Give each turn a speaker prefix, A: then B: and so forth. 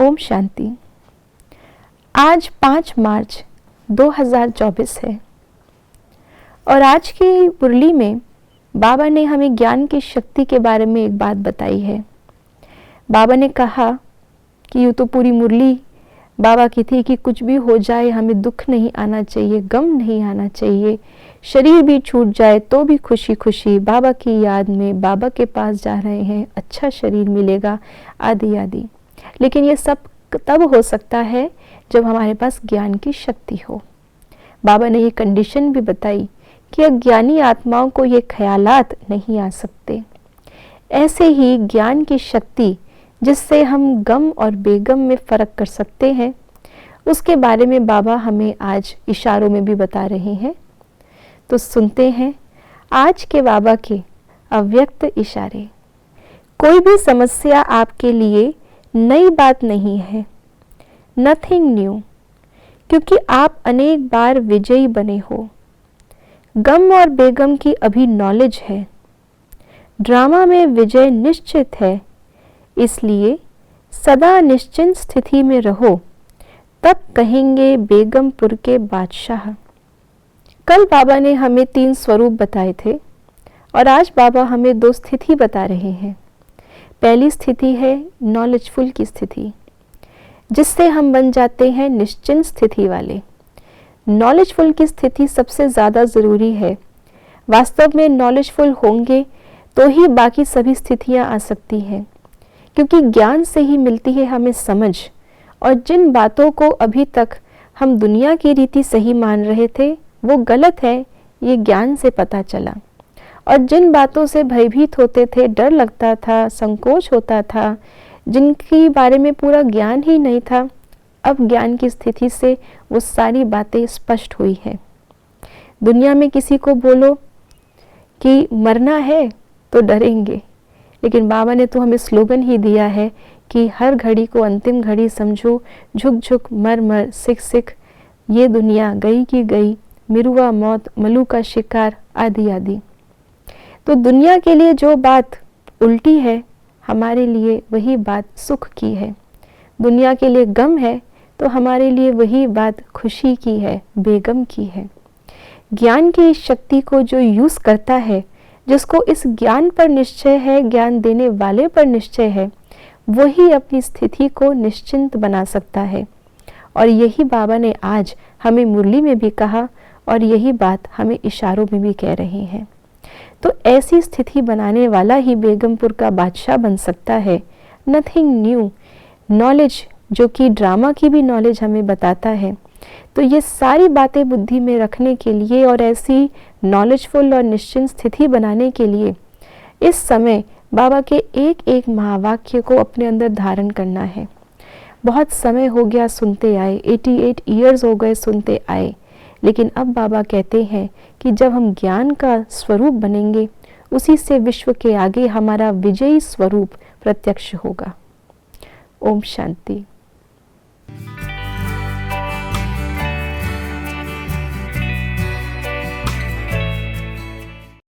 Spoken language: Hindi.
A: ओम शांति। आज 5 मार्च 2024 है और आज की मुरली में बाबा ने हमें ज्ञान की शक्ति के बारे में एक बात बताई है। बाबा ने कहा कि यूँ तो पूरी मुरली बाबा की थी कि कुछ भी हो जाए हमें दुख नहीं आना चाहिए, गम नहीं आना चाहिए, शरीर भी छूट जाए तो भी खुशी खुशी बाबा की याद में बाबा के पास जा रहे हैं, अच्छा शरीर मिलेगा, आदि आदि। लेकिन ये सब तब हो सकता है जब हमारे पास ज्ञान की शक्ति हो। बाबा ने ये कंडीशन भी बताई कि अज्ञानी आत्माओं को ये ख्यालात नहीं आ सकते। ऐसे ही ज्ञान की शक्ति जिससे हम गम और बेगम में फ़र्क कर सकते हैं, उसके बारे में बाबा हमें आज इशारों में भी बता रहे हैं। तो सुनते हैं आज के बाबा के अव्यक्त इशारे। कोई भी समस्या आपके लिए नई बात नहीं है, नथिंग न्यू, क्योंकि आप अनेक बार विजयी बने हो। गम और बेगम की अभी नॉलेज है, ड्रामा में विजय निश्चित है, इसलिए सदा निश्चिंत स्थिति में रहो, तब कहेंगे बेगमपुर के बादशाह। कल बाबा ने हमें 3 स्वरूप बताए थे और आज बाबा हमें 2 स्थिति बता रहे हैं। पहली स्थिति है नॉलेजफुल की स्थिति, जिससे हम बन जाते हैं निश्चिंत स्थिति वाले। नॉलेजफुल की स्थिति सबसे ज़्यादा ज़रूरी है। वास्तव में नॉलेजफुल होंगे तो ही बाकी सभी स्थितियां आ सकती हैं, क्योंकि ज्ञान से ही मिलती है हमें समझ। और जिन बातों को अभी तक हम दुनिया की रीति सही मान रहे थे वो गलत है, ये ज्ञान से पता चला। और जिन बातों से भयभीत होते थे, डर लगता था, संकोच होता था, जिनके बारे में पूरा ज्ञान ही नहीं था, अब ज्ञान की स्थिति से वो सारी बातें स्पष्ट हुई है। दुनिया में किसी को बोलो कि मरना है तो डरेंगे, लेकिन बाबा ने तो हमें स्लोगन ही दिया है कि हर घड़ी को अंतिम घड़ी समझो, झुक झुक मर मर सिख सिख, ये दुनिया गई की गई, मिरुआ मौत मलू का शिकार, आदि आदि। तो दुनिया के लिए जो बात उल्टी है, हमारे लिए वही बात सुख की है। दुनिया के लिए गम है तो हमारे लिए वही बात खुशी की है, बेगम की है। ज्ञान की शक्ति को जो यूज़ करता है, जिसको इस ज्ञान पर निश्चय है, ज्ञान देने वाले पर निश्चय है, वही अपनी स्थिति को निश्चिंत बना सकता है। और यही बाबा ने आज हमें मुरली में भी कहा और यही बात हमें इशारों में भी कह रहे हैं। तो ऐसी स्थिति बनाने वाला ही बेगमपुर का बादशाह बन सकता है। नथिंग न्यू, नॉलेज जो कि ड्रामा की भी नॉलेज हमें बताता है। तो ये सारी बातें बुद्धि में रखने के लिए और ऐसी नॉलेजफुल और निश्चिंत स्थिति बनाने के लिए इस समय बाबा के एक एक महावाक्य को अपने अंदर धारण करना है। बहुत समय हो गया सुनते आए, 88 ईयर्स हो गए सुनते आए, लेकिन अब बाबा कहते हैं कि जब हम ज्ञान का स्वरूप बनेंगे, उसी से विश्व के आगे हमारा विजयी स्वरूप प्रत्यक्ष होगा। ओम शांति।